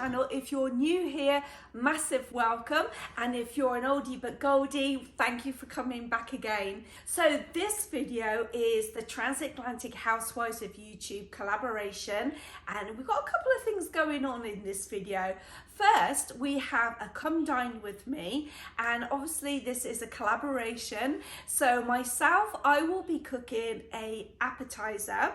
channel. If you're new here, massive welcome, and if you're an oldie but goldie, thank you for coming back again. So this video is the Transatlantic Housewives of YouTube collaboration, and we've got a couple of things going on in this video. First, we have a come dine with me, and obviously this is a collaboration. So myself, I will be cooking a appetizer.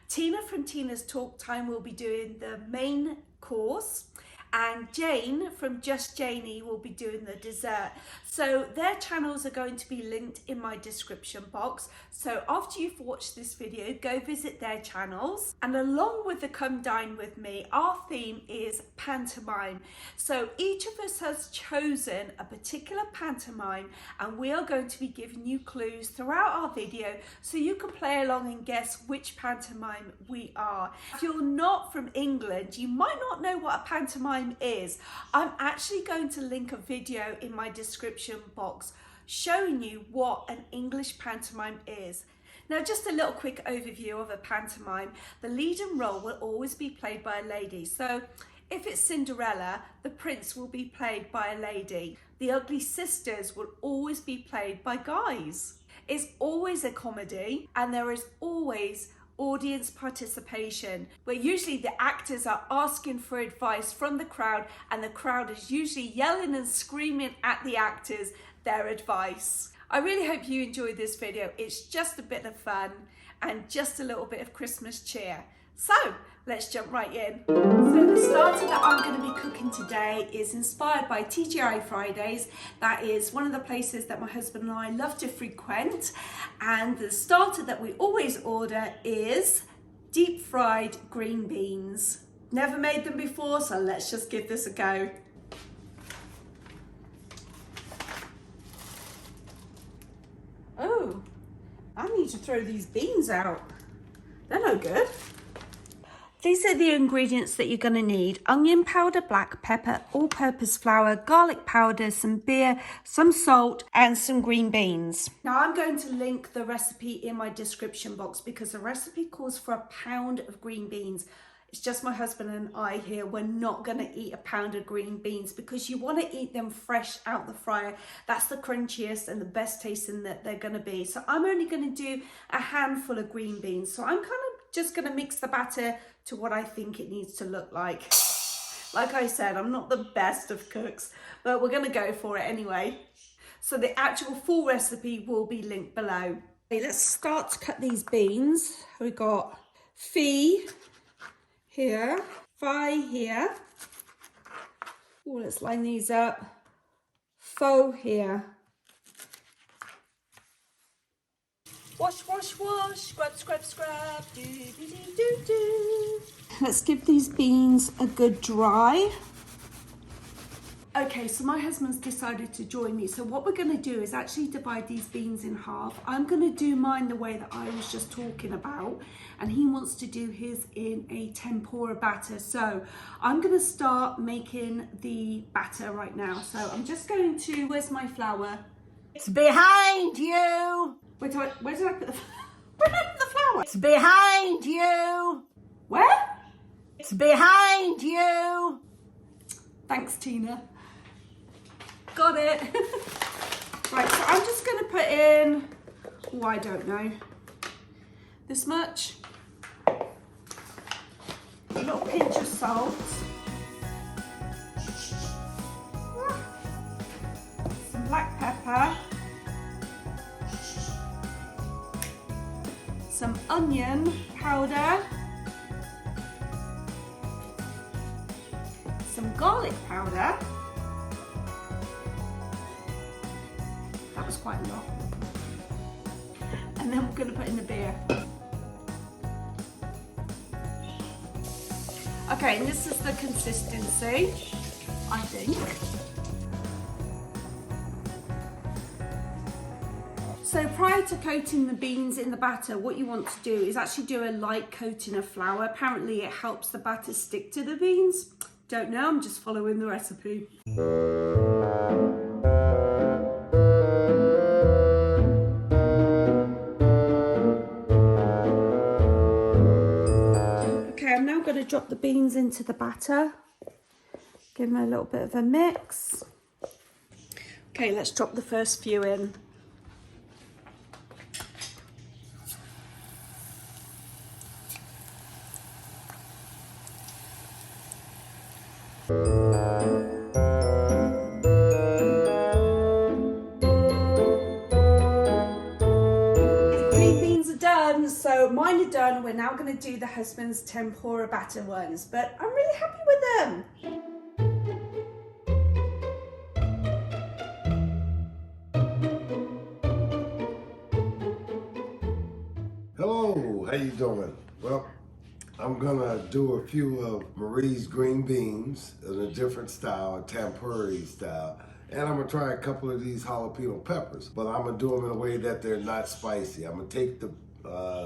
Tina from Tina's Talk Time will be doing the main course, and Jane from Just Janie will be doing the dessert. So their channels are going to be linked in my description box. So after you've watched this video, go visit their channels. And along with the Come Dine With Me, our theme is pantomime. So each of us has chosen a particular pantomime, and we are going to be giving you clues throughout our video so you can play along and guess which pantomime we are. If you're not from England, you might not know what a pantomime is. I'm actually going to link a video in my description box showing you what an English pantomime is. Now, just a little quick overview of a pantomime. The leading role will always be played by a lady. So if it's Cinderella, the prince will be played by a lady. The Ugly Sisters will always be played by guys. It's always a comedy, and there is always audience participation, where usually the actors are asking for advice from the crowd, and the crowd is usually yelling and screaming at the actors their advice. I really hope you enjoyed this video. It's just a bit of fun and just a little bit of Christmas cheer. So let's jump right in. So the starter that I'm going to be cooking today is inspired by TGI Fridays. That is one of the places that my husband and I love to frequent. And the starter that we always order is deep fried green beans. Never made them before, so let's just give this a go. Oh, I need to throw these beans out. They're no good. These are the ingredients that you're going to need: onion powder, black pepper, all-purpose flour, garlic powder, some beer, some salt, and some green beans. Now I'm going to link the recipe in my description box because the recipe calls for a pound of green beans. It's just my husband and I here. We're not going to eat a pound of green beans because you want to eat them fresh out the fryer. That's the crunchiest and the best tasting that they're going to be. So I'm only going to do a handful of green beans. So I'm kind of just going to mix the batter to what I think it needs to look like. Like I said, I'm not the best of cooks, but we're going to go for it anyway. So the actual full recipe will be linked below. Okay, let's start to cut these beans. We've got fee here, fi here. Oh, let's line these up. Faux here. Wash, wash, wash, scrub, scrub, scrub, do, do, do, do, do. Let's give these beans a good dry. Okay, so my husband's decided to join me. So what we're gonna do is actually divide these beans in half. I'm gonna do mine the way that I was just talking about, and he wants to do his in a tempura batter. So I'm gonna start making the batter right now. So I'm just going to, where's my flour? It's behind you. Where did I put the, where did I put the flour? It's behind you. Where? It's behind you. Thanks, Tina. Got it. Right, so I'm just going to put in, oh, I don't know, this much. A little pinch of salt. Some black pepper. Some onion powder. Some garlic powder. That was quite a lot. And then we're going to put in the beer. Okay, and this is the consistency, I think. So prior to coating the beans in the batter, what you want to do is actually do a light coating of flour. Apparently it helps the batter stick to the beans. Don't know, I'm just following the recipe. Okay, I'm now going to drop the beans into the batter. Give them a little bit of a mix. Okay, let's drop the first few in. So mine are done. We're now going to do the husband's tempura batter ones, but I'm really happy with them. Hello, how you doing? Well, I'm gonna do a few of Maree's green beans in a different style, a tempura style. And I'm gonna try a couple of these jalapeno peppers, but I'm gonna do them in a way that they're not spicy. I'm gonna take the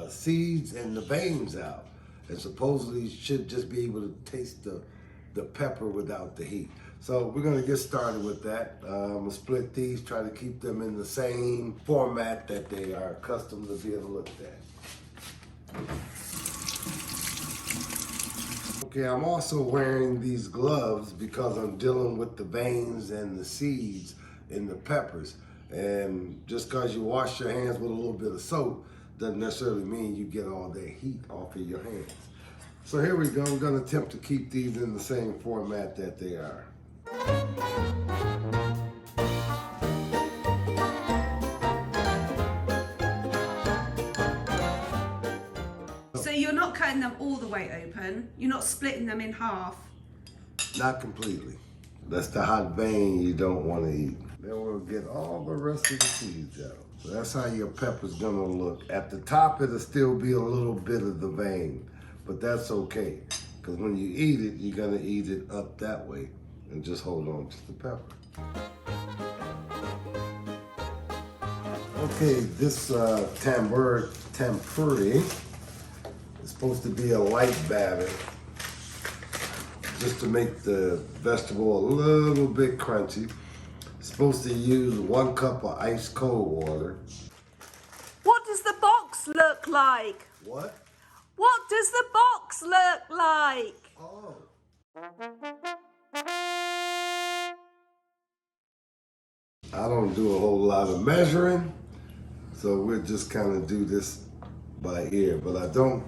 seeds and the veins out, and supposedly you should just be able to taste the pepper without the heat. So we're gonna get started with that. I'm gonna split these, try to keep them in the same format that they are accustomed to being looked at. Okay, I'm also wearing these gloves because I'm dealing with the veins and the seeds in the peppers. And just because you wash your hands with a little bit of soap doesn't necessarily mean you get all that heat off of your hands. So here we go. We're going to attempt to keep these in the same format that they are. So you're not cutting them all the way open? You're not splitting them in half? Not completely. That's the hot vein you don't want to eat. Then we'll get all the rest of the seeds out. So that's how your pepper's gonna look. At the top, it'll still be a little bit of the vein, but that's okay. Because when you eat it, you're gonna eat it up that way and just hold on to the pepper. Okay, this tempura is supposed to be a light batter, just to make the vegetable a little bit crunchy. Supposed to use 1 cup of ice cold water. What does the box look like? What? What does the box look like? Oh. I don't do a whole lot of measuring, so we'll just kind of do this by ear, but I don't,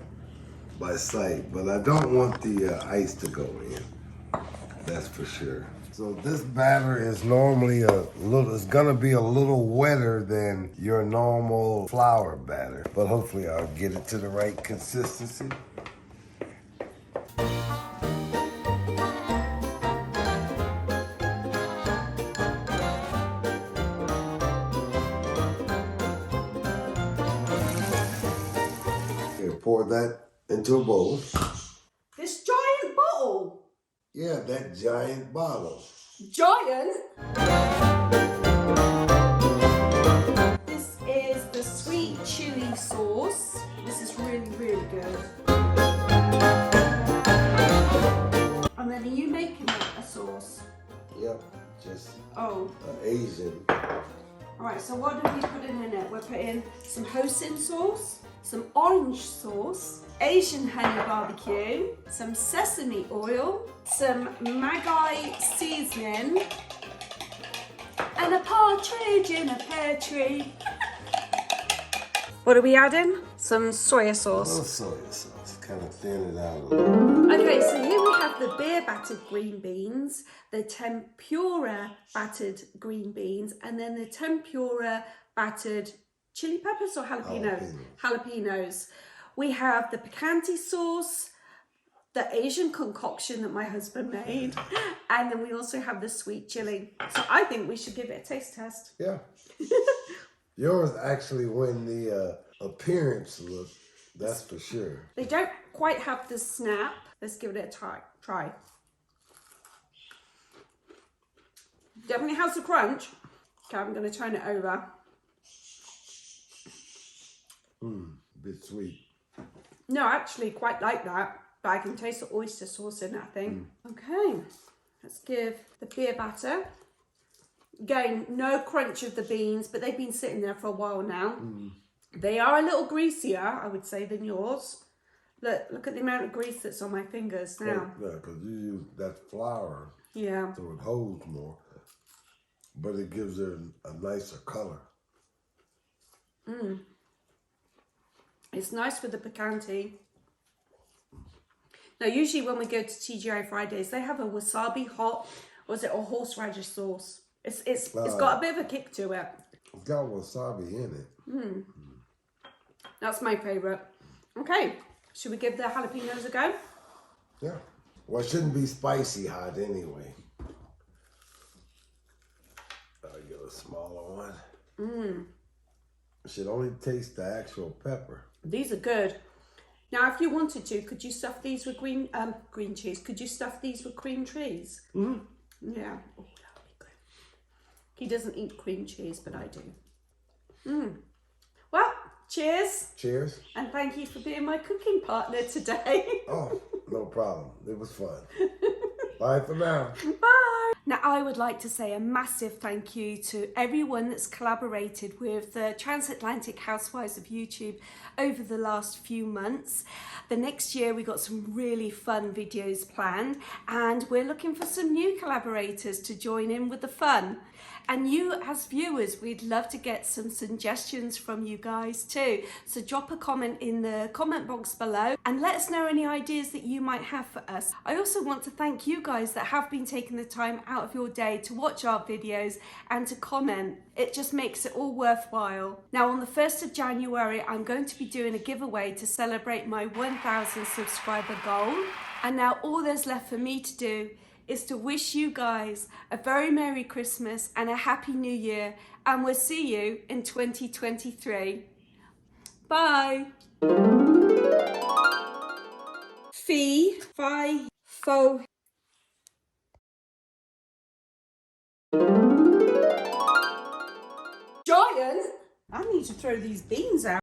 by sight, but I don't want the ice to go in. That's for sure. So this batter is normally it's gonna be a little wetter than your normal flour batter, but hopefully I'll get it to the right consistency. Okay, pour that into a bowl. This giant bottle? Yeah, that giant bottle. Giant? This is the sweet chili sauce. This is really, really good. And then are you making a sauce? Yep, just Oh. Asian. Alright, so what are we putting in it? We're putting some hoisin sauce, some orange sauce, Asian honey barbecue, some sesame oil, some Maree seasoning, and a partridge in a pear tree. What are we adding? Some soya A sauce. little soy sauce, kind of thin it out a little. Okay, so here we have the beer battered green beans, the tempura battered green beans, and then the tempura battered chili peppers or jalapenos. We have the picante sauce, the Asian concoction that my husband made, and then we also have the sweet chili. So I think we should give it a taste test. Yeah. Yours actually win the appearance look, that's for sure. They don't quite have the snap. Let's give it a try. Definitely has the crunch. Okay, I'm going to turn it over. A bit sweet. No, I actually quite like that, but I can taste the oyster sauce in it, I think. Okay, let's give the beer batter. Again, no crunch of the beans, but they've been sitting there for a while now. They are a little greasier, I would say, than yours. Look at the amount of grease that's on my fingers now. Yeah, because you use that flour. Yeah. So it holds more, but it gives it a nicer color. It's nice with the picante. Now, usually when we go to TGI Fridays, they have a wasabi hot, or is it a horseradish sauce? It's got a bit of a kick to it. It's got wasabi in it. That's my favourite. Okay, should we give the jalapenos a go? Yeah. Well, it shouldn't be spicy hot anyway. I'll get a smaller one. It should only taste the actual pepper. These are good. Now, if you wanted to, could you stuff these with green cheese? Could you stuff these with cream cheese? Yeah. Oh, that would be good. He doesn't eat cream cheese, but I do. Well, cheers. Cheers. And thank you for being my cooking partner today. Oh, no problem. It was fun. Bye for now. Bye. Now, I would like to say a massive thank you to everyone that's collaborated with the Transatlantic Housewives of YouTube over the last few months. The next year, we got some really fun videos planned, and we're looking for some new collaborators to join in with the fun. And you as viewers, we'd love to get some suggestions from you guys too. So drop a comment in the comment box below and let us know any ideas that you might have for us. I also want to thank you guys that have been taking the time out of your day to watch our videos and to comment. It just makes it all worthwhile. Now on the 1st of January, I'm going to be doing a giveaway to celebrate my 1,000 subscriber goal. And now all there's left for me to do is to wish you guys a very Merry Christmas and a Happy New Year, and we'll see you in 2023. Bye. Fee, fi, fo. Giant? I need to throw these beans out.